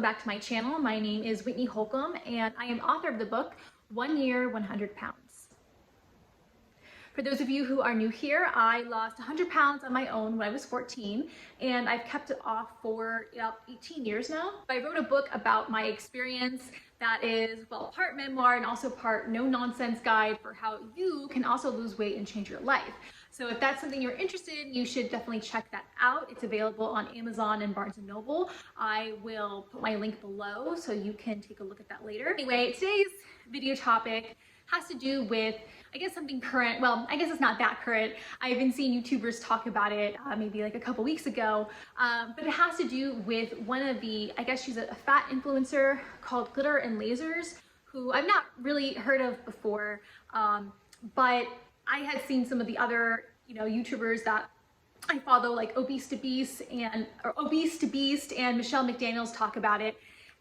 back to my channel. My name is Whitney Holcomb and I am author of the book 1 Year, 100 Pounds. For those of you who are new here, I lost 100 pounds on my own when I was 14 and I've kept it off for about 18 years now. I wrote a book about my experience that is, well, part memoir and also part no-nonsense guide for how you can also lose weight and change your life. So if that's something you're interested in, you should definitely check that out. It's available on Amazon and Barnes & Noble. I will put my link below so you can take a look at that later. Anyway, today's video topic has to do with, I guess, something current. Well, I guess it's not that current. I've been seeing YouTubers talk about it maybe like a couple weeks ago, but it has to do with one of the, I guess she's a fat influencer called Glitter and Lazers, who I've not really heard of before, but I had seen some of the other, YouTubers that I follow, like Obese to Beast and Michelle McDaniels talk about it.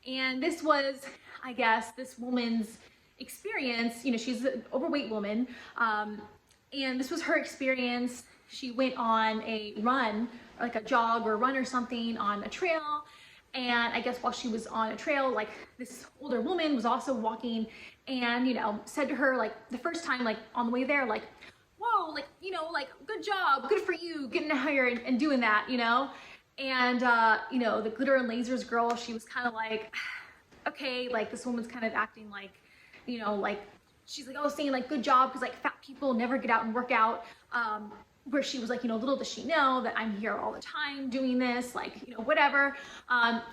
And this was, I guess, this woman's experience. She's an overweight woman, and this was her experience. She went on a run, like a jog or run or something on a trail. And I guess while she was on a trail, like this older woman was also walking and, said to her, like the first time, like on the way there, like, whoa, like, like, good job, good for you, getting out here and doing that, And, the Glitter and Lazers girl, she was kind of like, okay, like this woman's kind of acting like, like, she's like, oh, saying like, good job, because like fat people never get out and work out. Where she was like, little does she know that I'm here all the time doing this, like, whatever.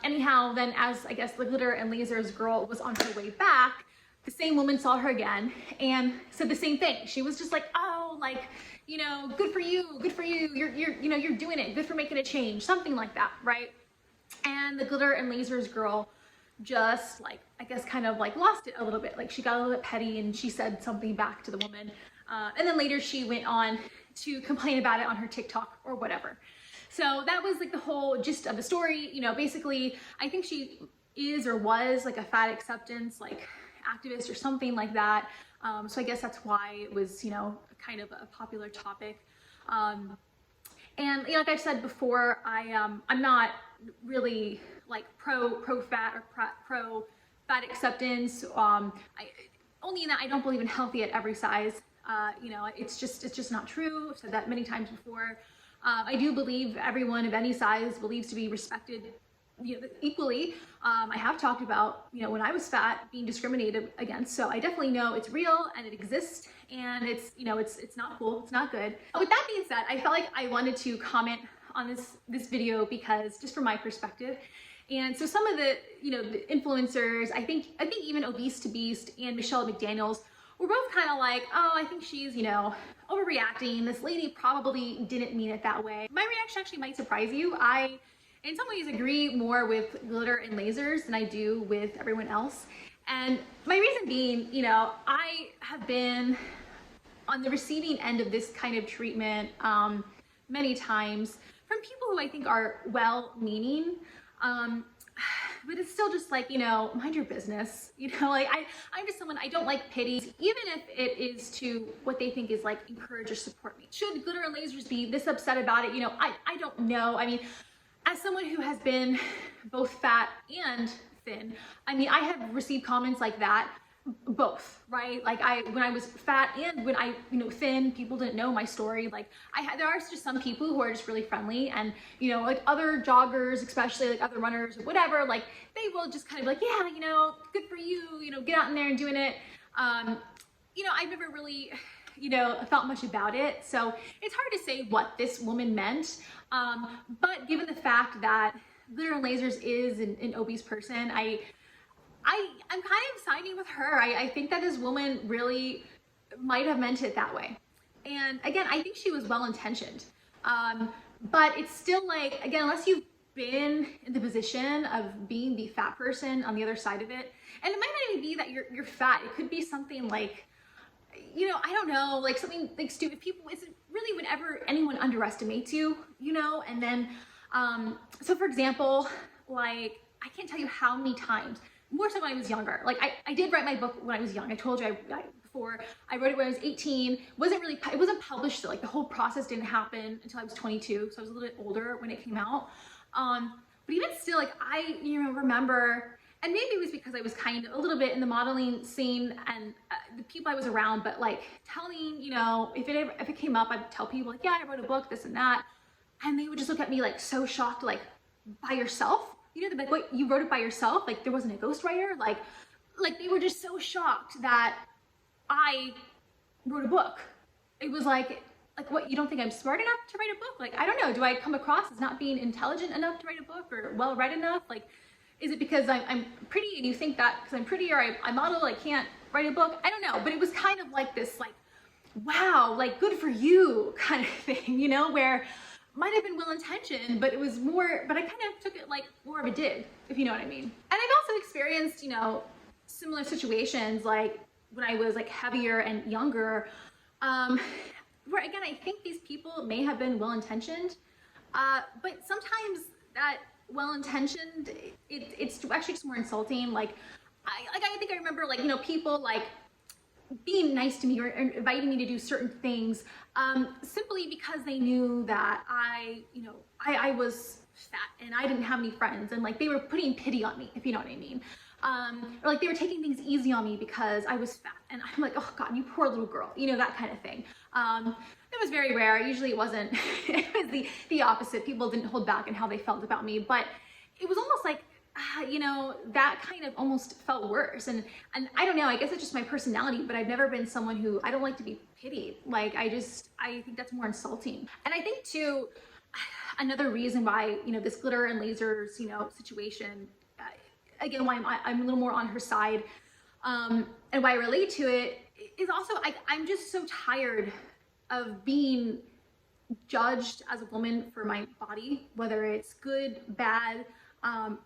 Anyhow, then as I guess the Glitter and Lazers girl was on her way back, the same woman saw her again and said the same thing. She was just like, oh, like, good for you, you're doing it, good for making a change, something like that, right? And the Glitter and Lazers girl just like, I guess kind of like lost it a little bit. Like she got a little bit petty and she said something back to the woman. And then later she went on to complain about it on her TikTok or whatever. So that was like the whole gist of the story. Basically I think she is or was like a fat acceptance like activist or something like that. So I guess that's why it was, kind of a popular topic. And like I said before, I'm not really like pro fat or pro fat acceptance. Only in that I don't believe in healthy at every size. It's just not true. I've said that many times before. I do believe everyone of any size believes to be respected, equally. I have talked about, when I was fat being discriminated against. So I definitely know it's real and it exists and it's, it's not cool. It's not good. With that being said, I felt like I wanted to comment on this video because just from my perspective. And so some of the, the influencers, I think even Obese to Beast and Michelle McDaniels were both kind of like, oh, I think she's, overreacting. This lady probably didn't mean it that way. My reaction actually might surprise you. I, in some ways, agree more with Glitter and Lazers than I do with everyone else. And my reason being, I have been on the receiving end of this kind of treatment many times from people who I think are well-meaning. But it's still just like, mind your business, like I'm just someone, I don't like pity, even if it is to what they think is like encourage or support me. Should Glitter and Lazers be this upset about it? I don't know. I mean, as someone who has been both fat and thin, I mean, I have received comments like that, both, right? Like when I was fat and when I, thin, people didn't know my story. Like there are just some people who are just really friendly and, like other joggers, especially like other runners or whatever, like they will just kind of like, yeah, good for you, get out in there and doing it. I've never really, felt much about it. So it's hard to say what this woman meant. But given the fact that Glitter and Lazers is an obese person, I'm kind of siding with her. I think that this woman really might have meant it that way. And again, I think she was well-intentioned. But it's still like, again, unless you've been in the position of being the fat person on the other side of it, and it might not even be that you're fat. It could be something like, I don't know, like something like stupid. People, it's really whenever anyone underestimates you, and then, so for example, like, I can't tell you how many times, more so when I was younger. Like I did write my book when I was young. I told you before. I wrote it when I was 18. It wasn't published still. Like the whole process didn't happen until I was 22. So I was a little bit older when it came out. But But even still, like I, remember, and maybe it was because I was kind of a little bit in the modeling scene and the people I was around, but like telling, if it came up, I'd tell people like, yeah, I wrote a book, this and that. And they would just look at me like so shocked, like, by yourself? They'd be like, wait, you wrote it by yourself? Like there wasn't a ghostwriter? Like they were just so shocked that I wrote a book. It was like, what, you don't think I'm smart enough to write a book? Like, I don't know, do I come across as not being intelligent enough to write a book or well-read enough? Like, is it because I'm pretty and you think that because I'm pretty or I model, I can't write a book? I don't know, but it was kind of like this, like, wow, like good for you kind of thing, where might have been well-intentioned, but it was more, but I kind of took it like more of a dig, if you know what I mean. And I've also experienced, similar situations like when I was like heavier and younger, where again, I think these people may have been well-intentioned, but sometimes that well-intentioned, it's actually just more insulting. Like I think I remember like, people like being nice to me or inviting me to do certain things simply because they knew that I was fat and I didn't have any friends, and like they were putting pity on me, if you know what I mean. Or like they were taking things easy on me because I was fat, and I'm like, oh God, you poor little girl, that kind of thing. It was very rare. Usually it wasn't. It was the opposite. People didn't hold back in how they felt about me, but it was almost like, that kind of almost felt worse. And I don't know, I guess it's just my personality, but I've never been someone who, I don't like to be pitied. Like, I think that's more insulting. And I think too, another reason why, this glitter and lasers, situation, again, why I'm a little more on her side, and why I relate to it is also, I'm just so tired of being judged as a woman for my body, whether it's good, bad,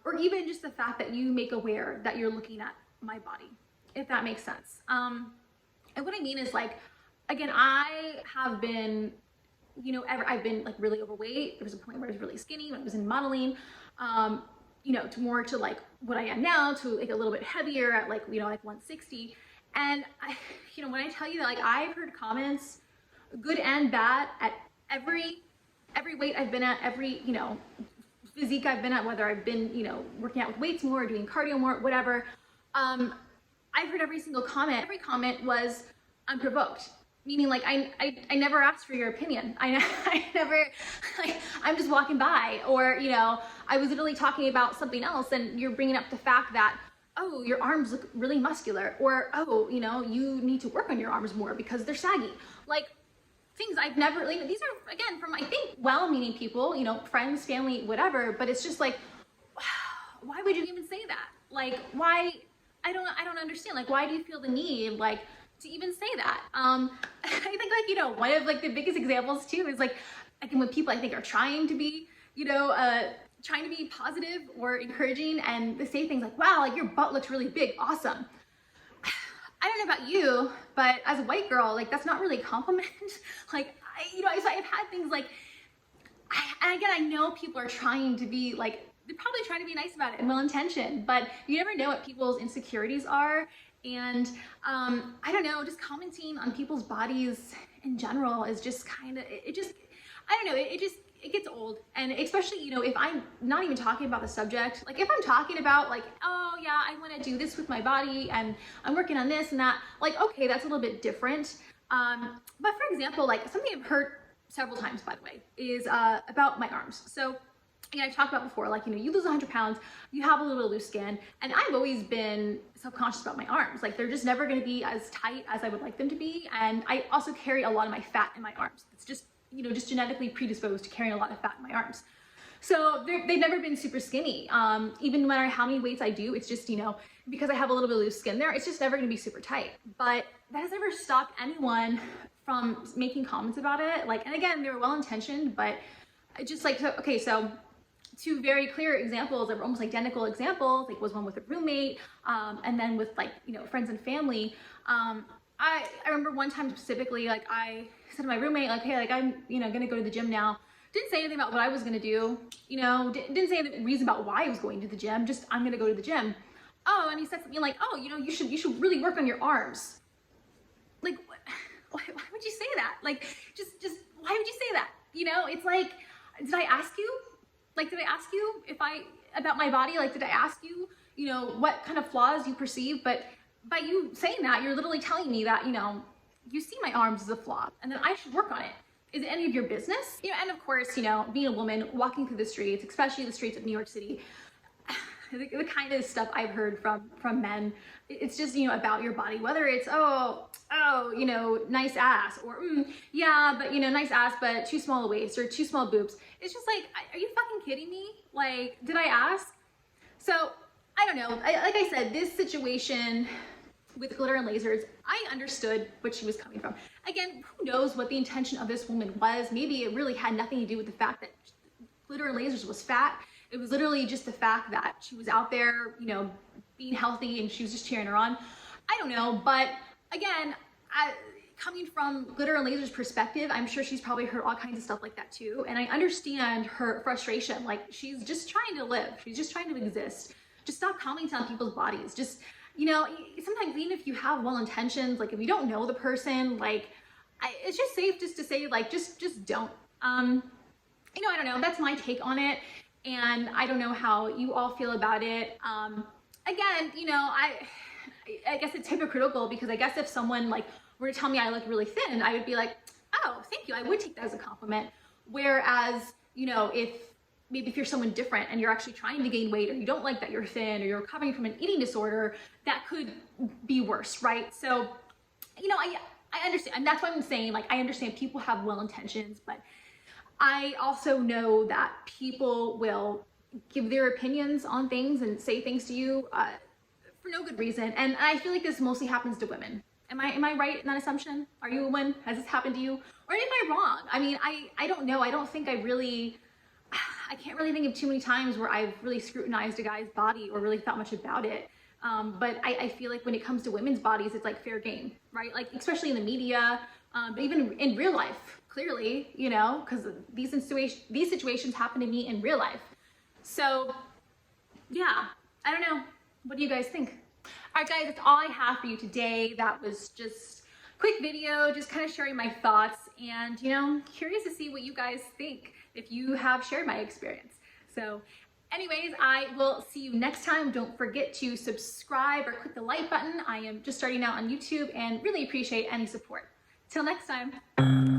or even just the fact that you make aware that you're looking at my body, if that makes sense. And what I mean is, like, again, I have been, I've been like really overweight. There was a point where I was really skinny when I was in modeling, to more to like what I am now, to like a little bit heavier at like, like 160. And I, when I tell you that, like, I've heard comments, good and bad, at every weight I've been at, every, physique I've been at, whether I've been, working out with weights more or doing cardio more, whatever. I've heard every single comment. Every comment was unprovoked, meaning like I never asked for your opinion. I never, like, I'm just walking by, or I was literally talking about something else, and you're bringing up the fact that, oh, your arms look really muscular, or oh, you need to work on your arms more because they're saggy. Like, things I've never, like, these are, again, from, I think, well-meaning people, friends, family, whatever, but it's just like, why would you even say that? Like, why? I don't understand. Like, why do you feel the need, like, to even say that? I think, like, one of, like, the biggest examples, too, is, like, again, when people, I think, are trying to be, trying to be positive or encouraging, and they say things like, wow, like, your butt looks really big, awesome. I don't know about you, but as a white girl, like, that's not really a compliment. Like, I've had things like, and again, I know people are trying to be like, they're probably trying to be nice about it and well-intentioned, but you never know what people's insecurities are. And I don't know, just commenting on people's bodies in general is just kind of, I don't know, it gets old. And especially, if I'm not even talking about the subject, like if I'm talking about like, oh yeah, I want to do this with my body and I'm working on this and that, like, okay, that's a little bit different. But for example, like something I've heard several times, by the way, is about my arms. So I've talked about before, like, you lose 100 pounds, you have a little bit of loose skin, and I've always been self-conscious about my arms. Like, they're just never going to be as tight as I would like them to be. And I also carry a lot of my fat in my arms. It's just, just genetically predisposed to carrying a lot of fat in my arms. So they've never been super skinny. Even no matter how many weights I do, it's just, because I have a little bit of loose skin there, it's just never going to be super tight. But that has never stopped anyone from making comments about it. Like, and again, they were well-intentioned, but just like, okay, so two very clear examples that were almost identical examples, like was one with a roommate, and then with like, friends and family. I remember one time specifically, like I said to my roommate, like, hey, like I'm, gonna go to the gym now. Didn't say anything about what I was gonna do, didn't say the reason about why I was going to the gym, just I'm gonna go to the gym. Oh, and he said something like, oh, you should really work on your arms. Like, why would you say that? Like, just why would you say that? It's like, did I ask you? Like, did I ask you if I about my body? Like, did I ask you, you know, what kind of flaws you perceive? But by you saying that, you're literally telling me that, you know, you see my arms as a flaw and then I should work on it. Is it any of your business? You know, and of course, you know, being a woman walking through the streets, especially the streets of New York City, the kind of stuff I've heard from men, it's just, you know, about your body, whether it's, oh, you know, nice ass, or yeah, but, you know, nice ass, but too small a waist or too small boobs. It's just like, are you fucking kidding me? Like, did I ask? So I don't know. Like I said, this situation with Glitter and Lazers, I understood what she was coming from. Again, who knows what the intention of this woman was? Maybe it really had nothing to do with the fact that Glitter and Lazers was fat. It was literally just the fact that she was out there, you know, being healthy and she was just cheering her on. I don't know, but again, coming from Glitter and Lazers' perspective, I'm sure she's probably heard all kinds of stuff like that too. And I understand her frustration. Like, she's just trying to live. She's just trying to exist. Just stop commenting on people's bodies. Just, you know, sometimes even if you have well intentions, like if you don't know the person, like it's just safe just to say, like, just don't. You know, I don't know. That's my take on it. And I don't know how you all feel about it. Again, you know, I guess it's hypocritical, because I guess if someone like were to tell me I look really thin, I would be like, oh, thank you. I would take that as a compliment. Whereas, you know, maybe if you're someone different and you're actually trying to gain weight, or you don't like that you're thin, or you're recovering from an eating disorder, that could be worse, right? So, you know, I understand. And that's why I'm saying, like, I understand people have well intentions, but I also know that people will give their opinions on things and say things to you for no good reason. And I feel like this mostly happens to women. Am I right in that assumption? Are you a woman? Has this happened to you? Or am I wrong? I mean, I don't know. I don't think I can't really think of too many times where I've really scrutinized a guy's body or really thought much about it. But I feel like when it comes to women's bodies, it's like fair game, right? Like, especially in the media, but even in real life, clearly, you know, because these situations happen to me in real life. So yeah, I don't know. What do you guys think? All right, guys, that's all I have for you today. That was just a quick video, just kind of sharing my thoughts, and, you know, curious to see what you guys think if you have shared my experience. So anyways, I will see you next time. Don't forget to subscribe or click the like button. I am just starting out on YouTube and really appreciate any support. Till next time.